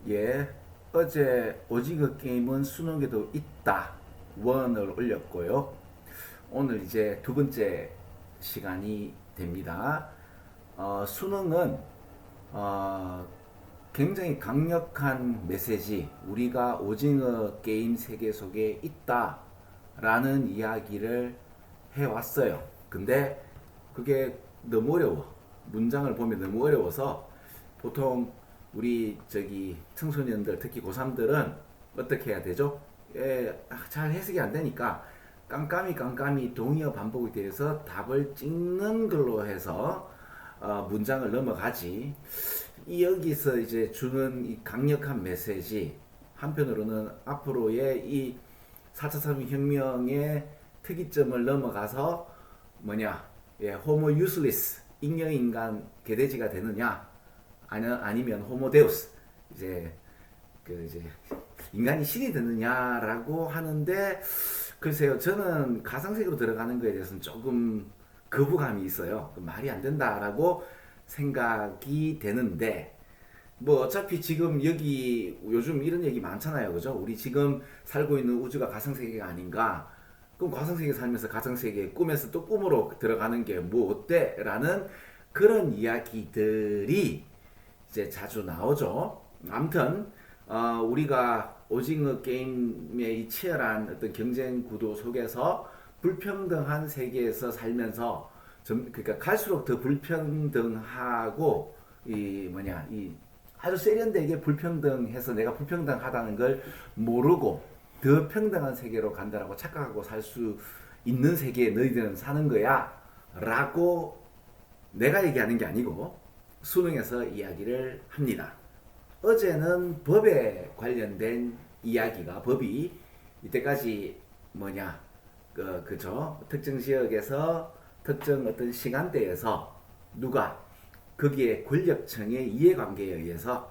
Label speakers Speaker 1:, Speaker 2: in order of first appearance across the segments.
Speaker 1: 예, 어제 오징어 게임은 수능에도 있다 원을 올렸고요. 오늘 이제 두 번째 시간이 됩니다. 수능은 어, 굉장히 강력한 메시지, 우리가 오징어 게임 세계 속에 있다라는 이야기를 해왔어요. 근데 그게 너무 어려워. 문장을 보면 너무 어려워서 보통 우리 저기 청소년들, 특히 고3들은 어떻게 해야 되죠? 잘 해석이 안 되니까 깜깜이 동의어 반복에 대해서 답을 찍는 걸로 해서 문장을 넘어가지. 여기서 이제 주는 이 강력한 메시지, 한편으로는 앞으로의 이 4차 산업혁명의 특이점을 넘어가서 뭐냐, 호모 유슬리스, 잉여인간 개돼지가 되느냐, 아니면 호모데우스, 이제 이제 인간이 신이 되느냐라고 하는데, 글쎄요, 저는 가상세계로 들어가는 거에 대해서는 조금 거부감이 있어요. 말이 안 된다라고 생각이 되는데, 뭐 어차피 지금 여기 요즘 이런 얘기 많잖아요, 그죠? 우리 지금 살고 있는 우주가 가상세계가 아닌가? 그럼 가상세계 살면서 가상세계 꿈에서 또 꿈으로 들어가는 게 뭐 어때? 라는 그런 이야기들이 이제 자주 나오죠. 아무튼 우리가 오징어 게임의 이 치열한 어떤 경쟁 구도 속에서 불평등한 세계에서 살면서 그러니까 갈수록 더 불평등하고 이 뭐냐 이 아주 세련되게 불평등해서 내가 불평등하다는 걸 모르고 더 평등한 세계로 간다라고 착각하고 살 수 있는 세계에 너희들은 사는 거야 라고 내가 얘기하는 게 아니고 수능에서 이야기를 합니다. 어제는 법에 관련된 이야기가, 법이 이때까지 뭐냐 그죠, 특정 지역에서 특정 어떤 시간대에서 누가 거기에 권력층의 이해관계에 의해서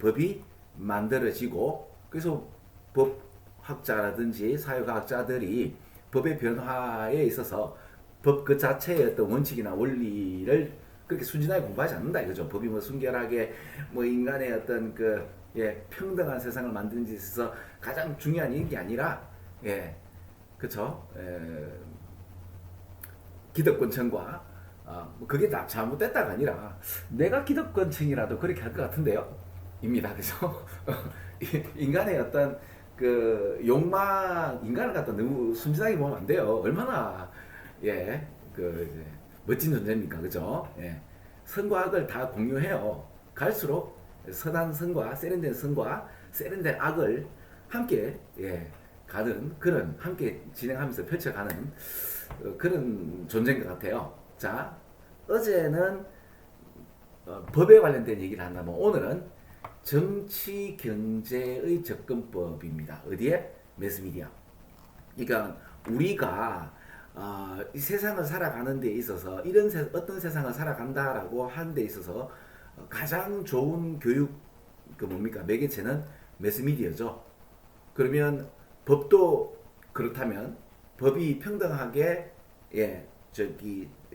Speaker 1: 법이 만들어지고, 그래서 법학자라든지 사회과학자들이 법의 변화에 있어서 법 그 자체의 어떤 원칙이나 원리를 그렇게 순진하게 공부하지 않는다 이거죠. 법이 뭐 순결하게 뭐 인간의 어떤 평등한 세상을 만드는 데 있어서 가장 중요한 게 아니라, 그쵸, 기득권층과 뭐 그게 다 잘못됐다가 아니라 내가 기득권층이라도 그렇게 할 것 같은데요. 입니다. 그죠? 인간의 어떤 그 욕망, 인간을 갖다 너무 순진하게 보면 안 돼요. 얼마나 이제 멋진 존재입니까, 그죠? 선과 악을 다 공유해요. 갈수록 선한 선과 세련된 선과 세련된 악을 함께 가는 그런, 함께 진행하면서 펼쳐가는 그런 존재인 것 같아요. 자, 어제는 법에 관련된 얘기를 한다면 오늘은 정치 경제의 접근법입니다. 어디에? 매스미디어. 그러니까 우리가 이 세상을 살아가는 데 있어서 어떤 세상을 살아간다라고 하는 데 있어서 가장 좋은 교육 그 뭡니까? 매개체는 매스미디어죠. 그러면 법도 그렇다면 법이 평등하게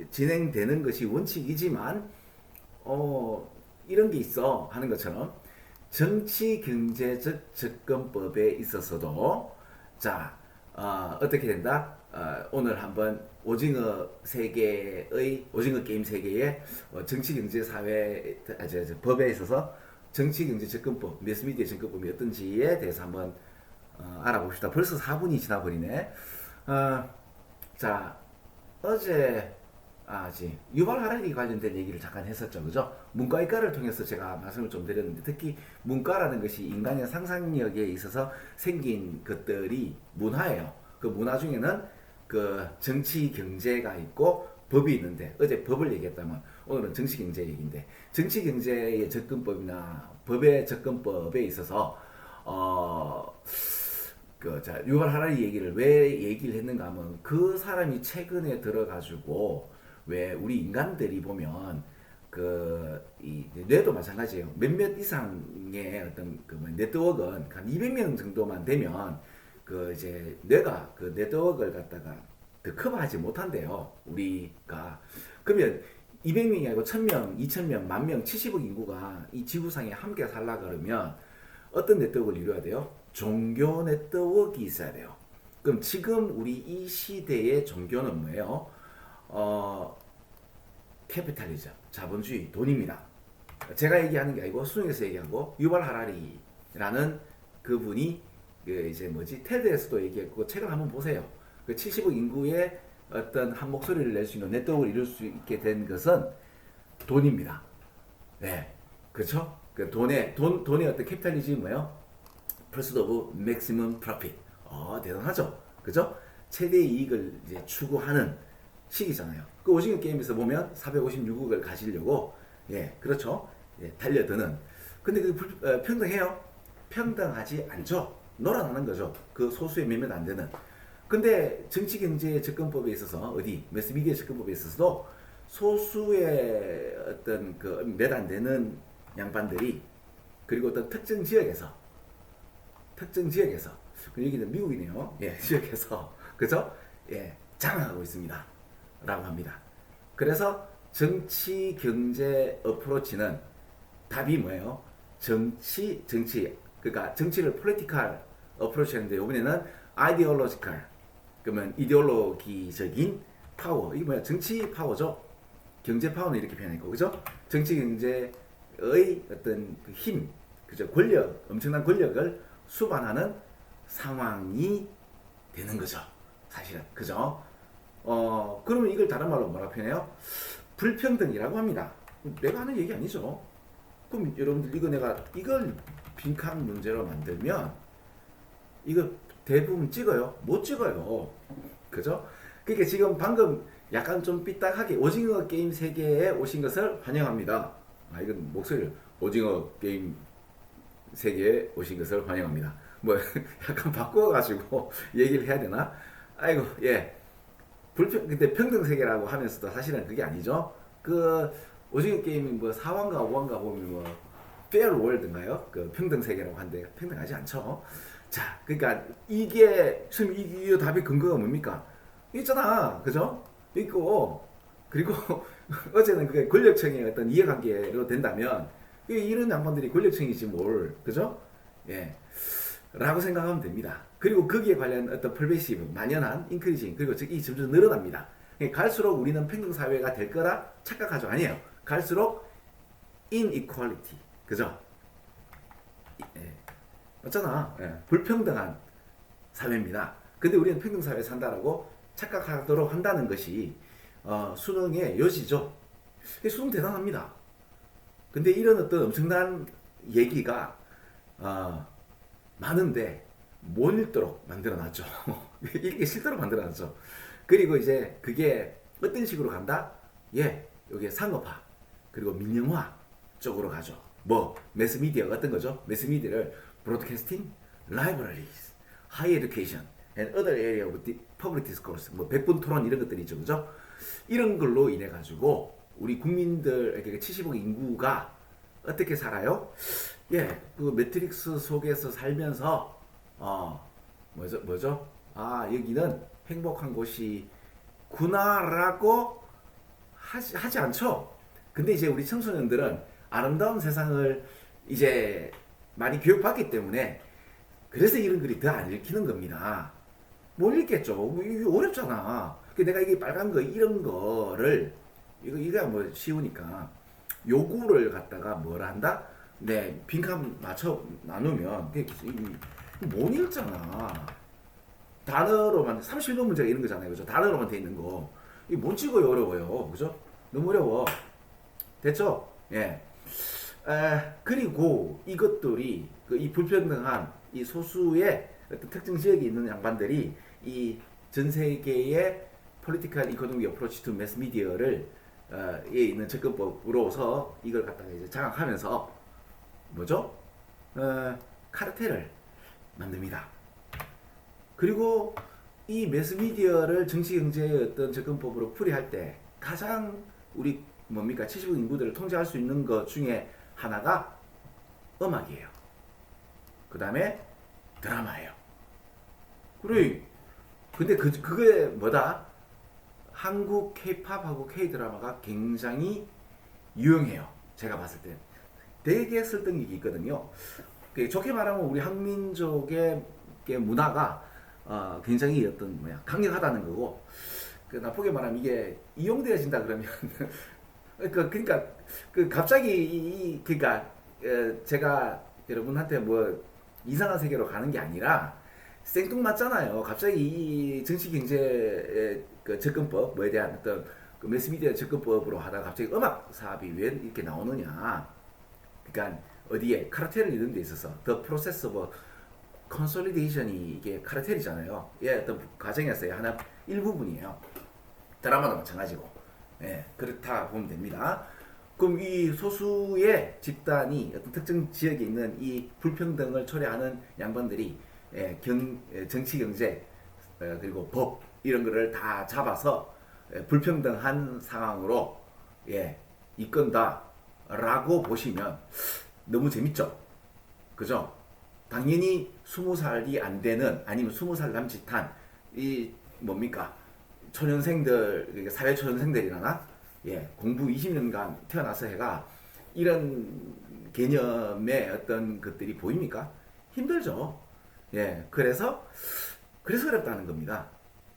Speaker 1: 진행되는 것이 원칙이지만 이런 게 있어 하는 것처럼 정치 경제적 접근법에 있어서도 자 어떻게 된다? 오늘 한번 오징어 게임 세계의 정치 경제 사회 법에 있어서 정치 경제 접근법, 매스미디어 접근법이 어떤지에 대해서 한번 알아봅시다. 벌써 4분이 지나버리네. 자, 어제 유발 하라리 관련된 얘기를 잠깐 했었죠, 그죠? 문과이과를 통해서 제가 말씀을 좀 드렸는데, 특히 문과라는 것이 인간의 상상력에 있어서 생긴 것들이 문화예요. 그 문화 중에는 그 정치 경제가 있고 법이 있는데, 어제 법을 얘기했다면 오늘은 정치 경제 얘기인데, 정치 경제의 접근법이나 법의 접근법에 있어서 유발 하라리 얘기를 왜 얘기를 했는가 하면, 그 사람이 최근에 들어가지고 왜 우리 인간들이 보면 이 뇌도 마찬가지예요. 몇몇 이상의 어떤 네트워크는 한 200명 정도만 되면 이제 뇌가 그 네트워크를 갖다가 더 커버하지 못한대요. 우리가. 그러면 200명이 아니고 1000명, 2000명, 만명, 70억 인구가 이 지구상에 함께 살라 그러면 어떤 네트워크를 이루어야 돼요? 종교 네트워크가 있어야 돼요. 그럼 지금 우리 이 시대의 종교는 뭐예요? 캐피탈리즘, 자본주의, 돈입니다. 제가 얘기하는 게 아니고 수능에서 얘기하고 유발 하라리라는 그분이 이제 테드에서도 얘기했고 책을 한번 보세요. 그 70억 인구의 어떤 한 목소리를 낼 수 있는 네트워크를 이룰 수 있게 된 것은 돈입니다. 네, 그렇죠? 그 돈의 어떤 캐피탈리즘이 뭐예요? Pursuit of maximum profit. 대단하죠, 그죠? 최대 이익을 이제 추구하는 시기잖아요. 그 오징어 게임에서 보면 456억을 가지려고 그렇죠. 달려드는. 근데 평등해요? 평등하지 않죠. 놀아나는 거죠. 그 소수의 몇몇 안 되는. 근데 정치 경제 접근법에 있어서 매스미디어 접근법에 있어서도 소수의 어떤 그 몇 안 되는 양반들이 그리고 어떤 특정 지역에서 여기는 미국이네요. 지역에서 그죠? 장악하고 있습니다. 라고 합니다. 그래서 정치 경제 어프로치는 답이 뭐예요? 그러니까 정치를 폴리티컬 어프로치 하는데 이번에는 아이디올로지컬, 그러면 이데올로기적인 파워. 이게 뭐야? 정치 파워죠. 경제 파워는 이렇게 표현했고, 그죠? 정치 경제의 어떤 그 힘, 그죠? 엄청난 권력을 수반하는 상황이 되는 거죠. 사실은, 그죠? 그러면 이걸 다른 말로 뭐라 표현해요? 불평등이라고 합니다. 내가 하는 얘기 아니죠. 그럼 여러분들 이걸 빈칸 문제로 만들면 이거 대부분 찍어요? 못 찍어요. 그죠? 그러니까 지금 방금 약간 좀 삐딱하게 오징어 게임 세계에 오신 것을 환영합니다. 이건 목소리를 오징어 게임 세계에 오신 것을 환영합니다. 뭐 약간 바꿔가지고 얘기를 해야 되나? 아이고 근데 평등 세계라고 하면서도 사실은 그게 아니죠. 그 오징어 게임이 뭐 4화인가 5화인가 보면 뭐 fair world인가요? 그 평등 세계라고 하는데 평등하지 않죠. 자, 그러니까 이게 지금 이 답의 근거가 뭡니까? 있잖아, 그죠? 있고 그리고 어제는 그게 권력층의 어떤 이해관계로 된다면 이런 양반들이 권력층이지 뭘, 그죠? 라고 생각하면 됩니다. 그리고 거기에 관련 어떤 pervasive, 만연한 increasing, 그리고 이 점점 늘어납니다. 갈수록 우리는 평등 사회가 될 거라 착각하죠. 아니에요. 갈수록 inequality, 그죠? 맞잖아. 불평등한 사회입니다. 근데 우리는 평등 사회에 산다라고 착각하도록 한다는 것이 수능의 여지죠. 수능 대단합니다. 근데 이런 어떤 엄청난 얘기가 많은데 못 읽도록 만들어놨죠. 읽기 싫도록 만들어놨죠. 그리고 이제 그게 어떤 식으로 간다? 여기 상업화 그리고 민영화 쪽으로 가죠. 매스미디어가 어떤 거죠? 매스미디어를 브로드캐스팅, 라이브러리스, 하이 에듀케이션, and other area of public discourse, 백분 토론 이런 것들이 있죠, 그죠? 이런 걸로 인해 가지고 우리 국민들, 그러니까 70억 인구가 어떻게 살아요? 그 매트릭스 속에서 살면서 뭐죠? 여기는 행복한 곳이구나라고 하지 않죠. 근데 이제 우리 청소년들은 아름다운 세상을 이제 많이 교육받기 때문에 그래서 이런 글이 더 안 읽히는 겁니다. 못 읽겠죠. 이게 어렵잖아. 내가 이게 빨간 거 이런 거를 이거야 뭐 쉬우니까 요구를 갖다가 뭐라 한다? 빈칸 맞춰 나누면 못 읽잖아. 단어로만 30번 문제가 이런 거잖아요, 그죠? 단어로만 돼 있는 거 이거 못 찍어요. 어려워요, 그죠? 너무 어려워. 됐죠? 그리고 이것들이 이 불평등한 이 소수의 어떤 특정 지역에 있는 양반들이 이 전 세계의 폴리티컬 이코노미 어프로치 투 매스 미디어를 에 있는 접근법으로서 이걸 갖다가 이제 장악하면서 뭐죠? 카르텔을 만듭니다. 그리고 이 매스미디어를 정치 경제의 어떤 접근법으로 풀이할 때 가장 우리 70억 인구들을 통제할 수 있는 것 중에 하나가 음악이에요. 그 다음에 드라마예요. 그래. 근데 그게 뭐다? 한국 K-팝하고 K-드라마가 굉장히 유용해요. 제가 봤을 때 되게 설득력이 있거든요. 좋게 말하면 우리 한민족의 문화가 굉장히 어떤 뭐야 강력하다는 거고, 나쁘게 말하면 이게 이용되어진다 그러면 그러니까 갑자기 그러니까 제가 여러분한테 뭐 이상한 세계로 가는 게 아니라 생뚱맞잖아요. 갑자기 이 정치 경제 그 접근법 뭐에 대한 어떤 그 매스미디어 접근법으로 하다가 갑자기 음악 사업이 왜 이렇게 나오느냐. 그러니까 어디에 카르텔을 이런 데 있어서 더 프로세스 뭐 컨솔리데이션이 이게 카르텔이잖아요. 예, 어떤 과정에서의 하나 일부분이에요. 드라마도 마찬가지고. 예, 그렇다 보면 됩니다. 그럼 이 소수의 집단이 어떤 특정 지역에 있는 이 불평등을 초래하는 양반들이 정치, 경제, 그리고 법 이런 거를 다 잡아서 불평등한 상황으로 이끈다라고 보시면 너무 재밌죠. 그죠? 당연히 20살이 안 되는 아니면 20살 남짓한 이 뭡니까? 초년생들, 그러니까 사회 초년생들이라나 공부 20년간 태어나서 해가 이런 개념의 어떤 것들이 보입니까? 힘들죠. 그래서 어렵다는 겁니다.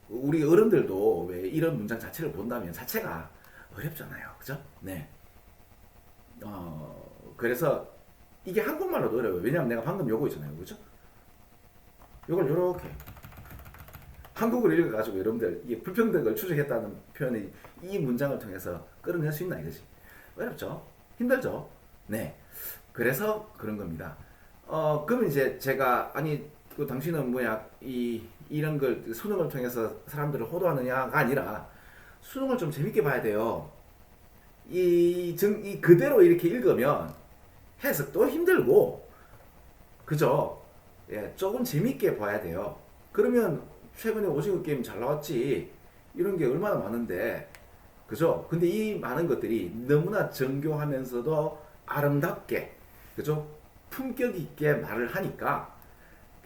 Speaker 1: 우리 어른들도 왜 이런 문장 자체를 본다면 자체가 어렵잖아요. 그죠? 네. 그래서 이게 한국말로도 어려워요. 왜냐면 내가 방금 요거 있잖아요. 그죠? 요걸 요렇게 한국어를 읽어가지고 여러분들 이 불평등을 추적했다는 표현이 이 문장을 통해서 끌어낼 수 있나 이거지. 어렵죠? 힘들죠? 네. 그래서 그런 겁니다. 그러면 이제 제가 아니 그 당신은 뭐야 이런 걸 수능을 통해서 사람들을 호도하느냐가 아니라 수능을 좀 재밌게 봐야 돼요. 이 그대로 이렇게 읽으면 해석도 힘들고 그죠? 조금 재밌게 봐야 돼요. 그러면 최근에 오징어 게임 잘 나왔지 이런 게 얼마나 많은데 그죠? 근데 이 많은 것들이 너무나 정교하면서도 아름답게 그죠? 품격 있게 말을 하니까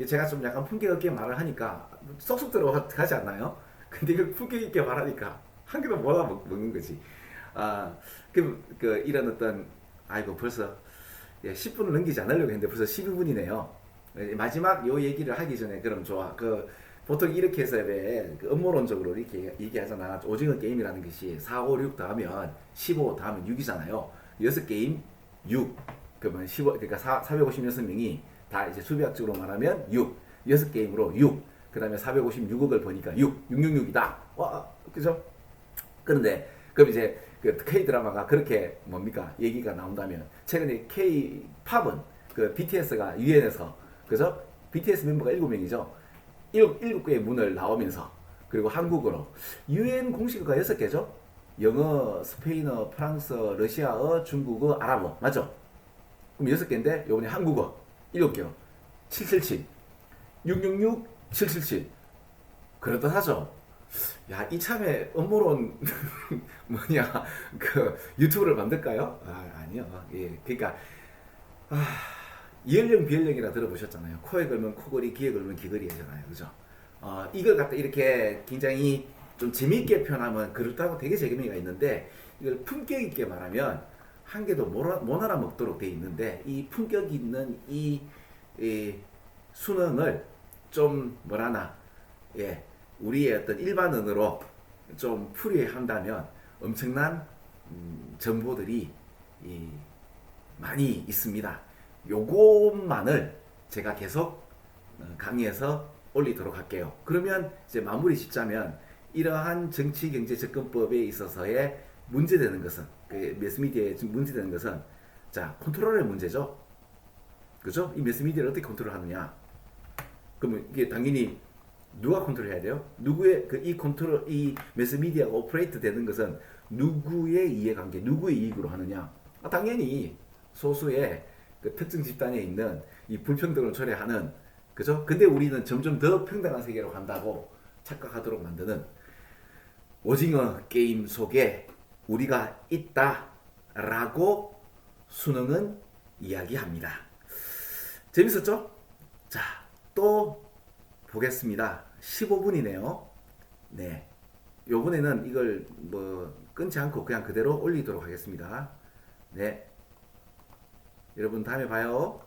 Speaker 1: 제가 좀 약간 품격 있게 말을 하니까 쏙쏙 들어가지 않나요? 근데 이걸 품격 있게 말하니까 한 개도 못 먹는 거지. 이런 어떤 아이고 벌써 10분을 넘기지 않으려고 했는데 벌써 12분이네요. 마지막 요 얘기를 하기 전에 그럼 좋아. 보통 이렇게 해서 그 음모론적으로 이렇게 얘기하잖아. 오징어 게임이라는 것이 4, 5, 6 더하면 15 더하면 6이잖아요. 6게임 6. 그러면 15, 그러니까 456명이 다 이제 수비학적으로 말하면 6. 6게임으로 6. 그 다음에 456억을 버니까 666이다. 와, 그죠? 그런데, 그럼 이제 그 K 드라마가 그렇게 뭡니까? 얘기가 나온다면, 최근에 K-팝은 그 BTS가 유엔에서, 그죠? BTS 멤버가 7명이죠. 7개의 문을 나오면서, 그리고 한국어로. 유엔 공식어가 6개죠? 영어, 스페인어, 프랑스어, 러시아어, 중국어, 아랍어. 맞죠? 그럼 6개인데, 요번에 한국어 7개요. 777. 666, 777. 그렇듯하죠? 야, 이참에 음모론 뭐냐 유튜브를 만들까요? 아니요. 그러니까 이연령 비연령이라 들어보셨잖아요. 코에 걸면 코걸이, 귀에 걸면 귀걸이 하잖아요. 그죠? 이걸 갖다 이렇게 굉장히 좀 재미있게 표현하면 그렇다고 되게 재미가 있는데 이걸 품격 있게 말하면 한 개도 못 알아먹도록 돼 있는데 이 품격 있는 이 수능을 좀 뭐라나 우리의 어떤 일반언어로 좀 풀이한다면 엄청난 정보들이 많이 있습니다. 요것만을 제가 계속 강의해서 올리도록 할게요. 그러면 이제 마무리 짓자면 이러한 정치 경제 접근법에 있어서의 문제되는 것은 그 매스미디어에 문제되는 것은 자 컨트롤의 문제죠. 그죠? 이 매스미디어를 어떻게 컨트롤하느냐? 그러면 이게 당연히 누가 컨트롤해야 돼요? 누구의 이 컨트롤 이 매스미디어가 오퍼레이트 되는 것은 누구의 이해관계, 누구의 이익으로 하느냐? 당연히 소수의 그 특정 집단에 있는 이 불평등을 초래하는 그죠? 근데 우리는 점점 더 평등한 세계로 간다고 착각하도록 만드는 오징어 게임 속에 우리가 있다라고 수능은 이야기합니다. 재밌었죠? 자, 또 보겠습니다. 15분이네요. 네. 요번에는 이걸 뭐 끊지 않고 그냥 그대로 올리도록 하겠습니다. 네. 여러분 다음에 봐요.